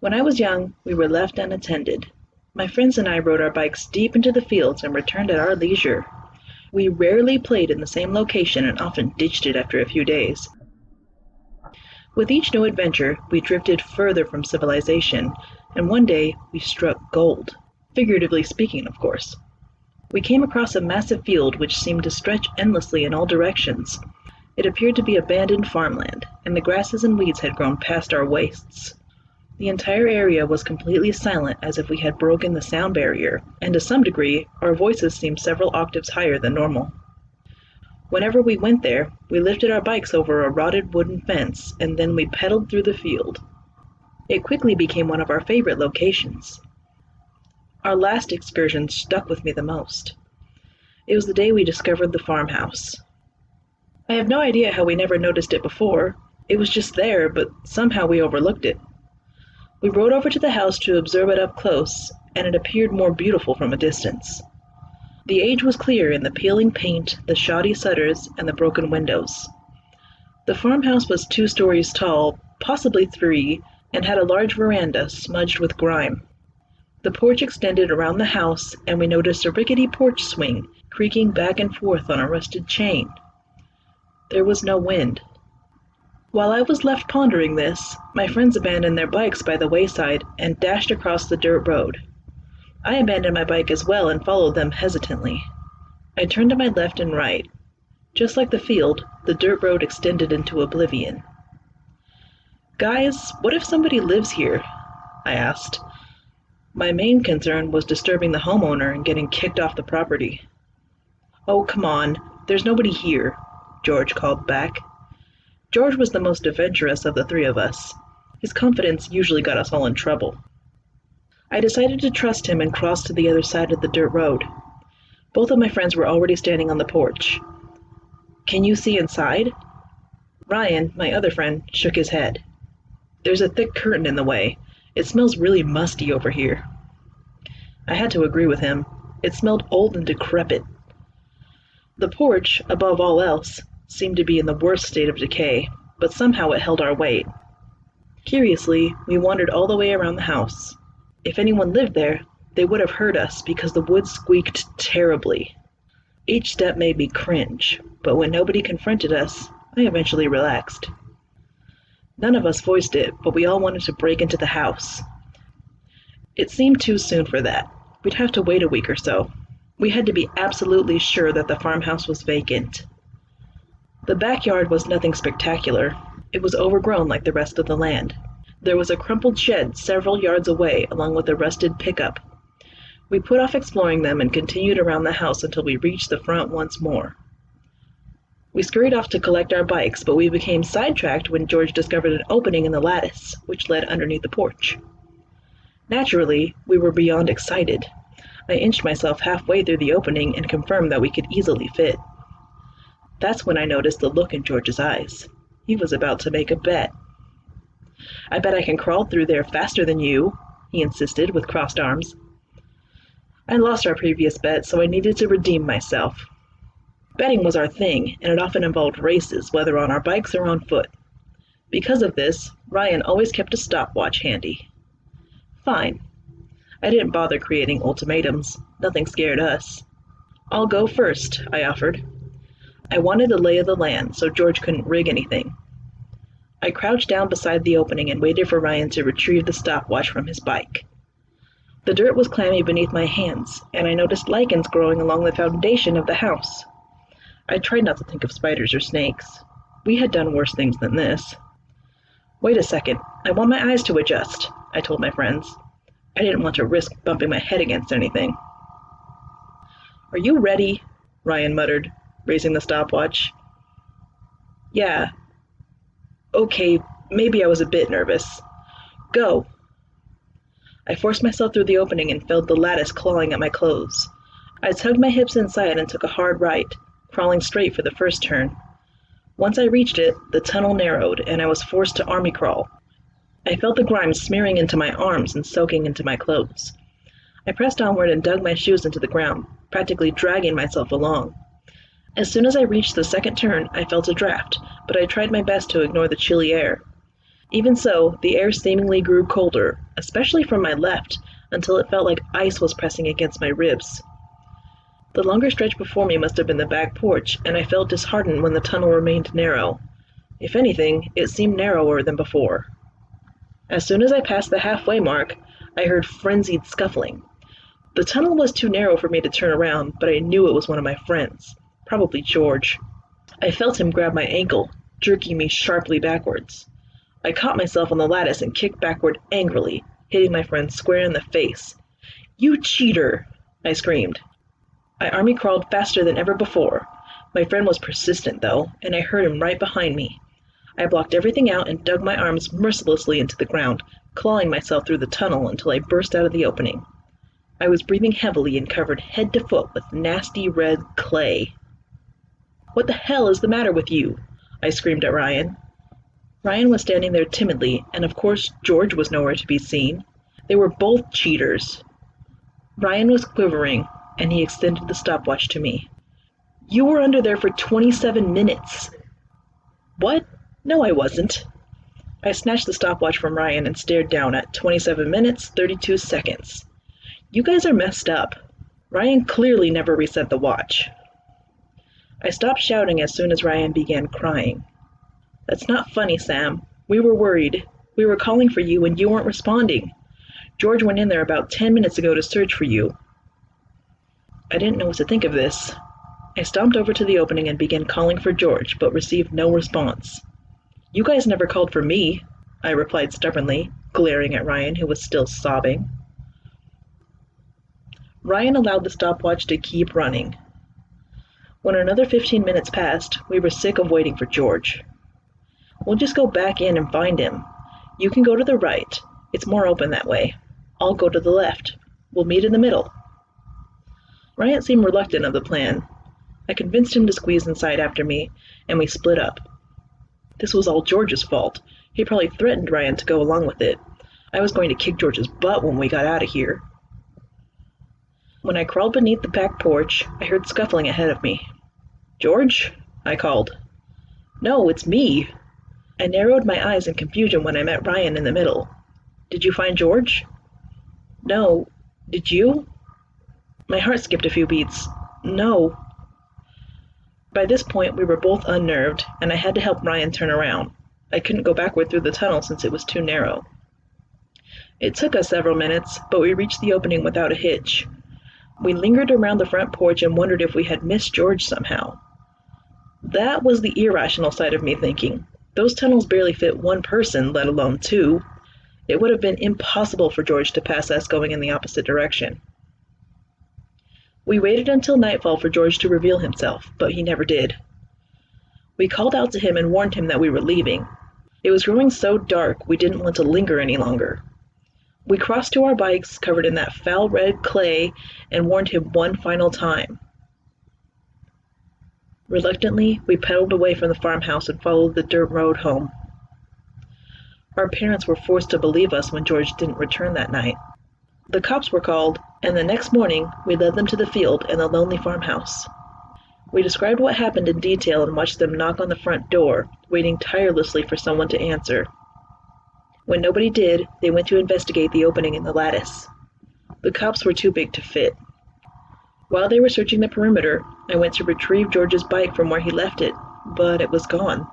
When I was young, we were left unattended. My friends and I rode our bikes deep into the fields and returned at our leisure. We rarely played in the same location and often ditched it after a few days. With each new adventure, we drifted further from civilization, and one day we struck gold. Figuratively speaking, of course. We came across a massive field which seemed to stretch endlessly in all directions. It appeared to be abandoned farmland, and the grasses and weeds had grown past our waists. The entire area was completely silent, as if we had broken the sound barrier, and to some degree, our voices seemed several octaves higher than normal. Whenever we went there, we lifted our bikes over a rotted wooden fence, and then we pedaled through the field. It quickly became one of our favorite locations. Our last excursion stuck with me the most. It was the day we discovered the farmhouse. I have no idea how we never noticed it before. It was just there, but somehow we overlooked it. We rode over to the house to observe it up close, and it appeared more beautiful from a distance. The age was clear in the peeling paint, the shoddy shutters, and the broken windows. The farmhouse was 2 stories tall, possibly 3, and had a large veranda smudged with grime. The porch extended around the house, and we noticed a rickety porch swing creaking back and forth on a rusted chain. There was no wind. While I was left pondering this, my friends abandoned their bikes by the wayside and dashed across the dirt road. I abandoned my bike as well and followed them hesitantly. I turned to my left and right. Just like the field, the dirt road extended into oblivion. "Guys, what if somebody lives here?" I asked. My main concern was disturbing the homeowner and getting kicked off the property. "Oh, come on, there's nobody here," George called back. George was the most adventurous of the 3 of us. His confidence usually got us all in trouble. I decided to trust him and crossed to the other side of the dirt road. Both of my friends were already standing on the porch. "Can you see inside?" Ryan, my other friend, shook his head. "There's a thick curtain in the way. It smells really musty over here." I had to agree with him. It smelled old and decrepit. The porch, above all else, seemed to be in the worst state of decay, but somehow it held our weight. Curiously, we wandered all the way around the house. If anyone lived there, they would have heard us because the wood squeaked terribly. Each step made me cringe, but when nobody confronted us, I eventually relaxed. None of us voiced it, but we all wanted to break into the house. It seemed too soon for that. We'd have to wait a week or so. We had to be absolutely sure that the farmhouse was vacant. The backyard was nothing spectacular. It was overgrown like the rest of the land. There was a crumpled shed several yards away, along with a rusted pickup. We put off exploring them and continued around the house until we reached the front once more. We scurried off to collect our bikes, but we became sidetracked when George discovered an opening in the lattice, which led underneath the porch. Naturally, we were beyond excited. I inched myself halfway through the opening and confirmed that we could easily fit. That's when I noticed the look in George's eyes. He was about to make a bet. "I bet I can crawl through there faster than you," he insisted with crossed arms. I lost our previous bet, so I needed to redeem myself. Betting was our thing, and it often involved races, whether on our bikes or on foot. Because of this, Ryan always kept a stopwatch handy. Fine. I didn't bother creating ultimatums. Nothing scared us. "I'll go first," I offered. I wanted the lay of the land, so George couldn't rig anything. I crouched down beside the opening and waited for Ryan to retrieve the stopwatch from his bike. The dirt was clammy beneath my hands, and I noticed lichens growing along the foundation of the house. I tried not to think of spiders or snakes. We had done worse things than this. "Wait a second, I want my eyes to adjust," I told my friends. I didn't want to risk bumping my head against anything. "Are you ready?" Ryan muttered, raising the stopwatch. "Yeah. Okay, maybe I was a bit nervous. Go." I forced myself through the opening and felt the lattice clawing at my clothes. I tugged my hips inside and took a hard right, crawling straight for the first turn. Once I reached it, the tunnel narrowed, and I was forced to army crawl. I felt the grime smearing into my arms and soaking into my clothes. I pressed onward and dug my shoes into the ground, practically dragging myself along. As soon as I reached the second turn, I felt a draft, but I tried my best to ignore the chilly air. Even so, the air seemingly grew colder, especially from my left, until it felt like ice was pressing against my ribs. The longer stretch before me must have been the back porch, and I felt disheartened when the tunnel remained narrow. If anything, it seemed narrower than before. As soon as I passed the halfway mark, I heard frenzied scuffling. The tunnel was too narrow for me to turn around, but I knew it was one of my friends, probably George. I felt him grab my ankle, jerking me sharply backwards. I caught myself on the lattice and kicked backward angrily, hitting my friend square in the face. "You cheater!" I screamed. I army crawled faster than ever before. My friend was persistent, though, and I heard him right behind me. I blocked everything out and dug my arms mercilessly into the ground, clawing myself through the tunnel until I burst out of the opening. I was breathing heavily and covered head to foot with nasty red clay. "What the hell is the matter with you?" I screamed at Ryan. Ryan was standing there timidly, and of course George was nowhere to be seen. They were both cheaters. Ryan was quivering, and he extended the stopwatch to me. "You were under there for 27 minutes. "What? No, I wasn't." I snatched the stopwatch from Ryan and stared down at 27 minutes, 32 seconds. "You guys are messed up." Ryan clearly never reset the watch. I stopped shouting as soon as Ryan began crying. "That's not funny, Sam. We were worried. We were calling for you and you weren't responding. George went in there about 10 minutes ago to search for you." I didn't know what to think of this. I stomped over to the opening and began calling for George, but received no response. "You guys never called for me," I replied stubbornly, glaring at Ryan, who was still sobbing. Ryan allowed the stopwatch to keep running. When another 15 minutes passed, we were sick of waiting for George. "We'll just go back in and find him. You can go to the right. It's more open that way. I'll go to the left. We'll meet in the middle." Ryan seemed reluctant of the plan. I convinced him to squeeze inside after me, and we split up. This was all George's fault. He probably threatened Ryan to go along with it. I was going to kick George's butt when we got out of here. When I crawled beneath the back porch, I heard scuffling ahead of me. "George?" I called. "No, it's me." I narrowed my eyes in confusion when I met Ryan in the middle. "Did you find George?" "No. Did you?" My heart skipped a few beats. "No." By this point, we were both unnerved, and I had to help Ryan turn around. I couldn't go backward through the tunnel since it was too narrow. It took us several minutes, but we reached the opening without a hitch. We lingered around the front porch and wondered if we had missed George somehow. That was the irrational side of me thinking. Those tunnels barely fit one person, let alone two. It would have been impossible for George to pass us going in the opposite direction. We waited until nightfall for George to reveal himself, but he never did. We called out to him and warned him that we were leaving. It was growing so dark we didn't want to linger any longer. We crossed to our bikes, covered in that foul red clay, and warned him one final time. Reluctantly, we pedaled away from the farmhouse and followed the dirt road home. Our parents were forced to believe us when George didn't return that night. The cops were called, and the next morning we led them to the field and the lonely farmhouse. We described what happened in detail and watched them knock on the front door, waiting tirelessly for someone to answer. When nobody did, they went to investigate the opening in the lattice. The cops were too big to fit. While they were searching the perimeter, I went to retrieve George's bike from where he left it, but it was gone.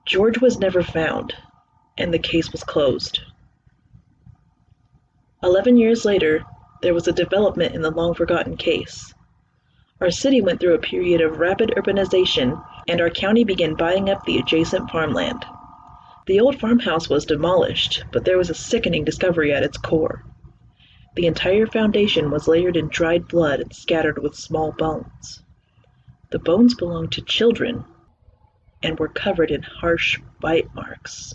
George was never found, and the case was closed. 11 years later, there was a development in the long-forgotten case. Our city went through a period of rapid urbanization, and our county began buying up the adjacent farmland. The old farmhouse was demolished, but there was a sickening discovery at its core. The entire foundation was layered in dried blood and scattered with small bones. The bones belonged to children and were covered in harsh bite marks.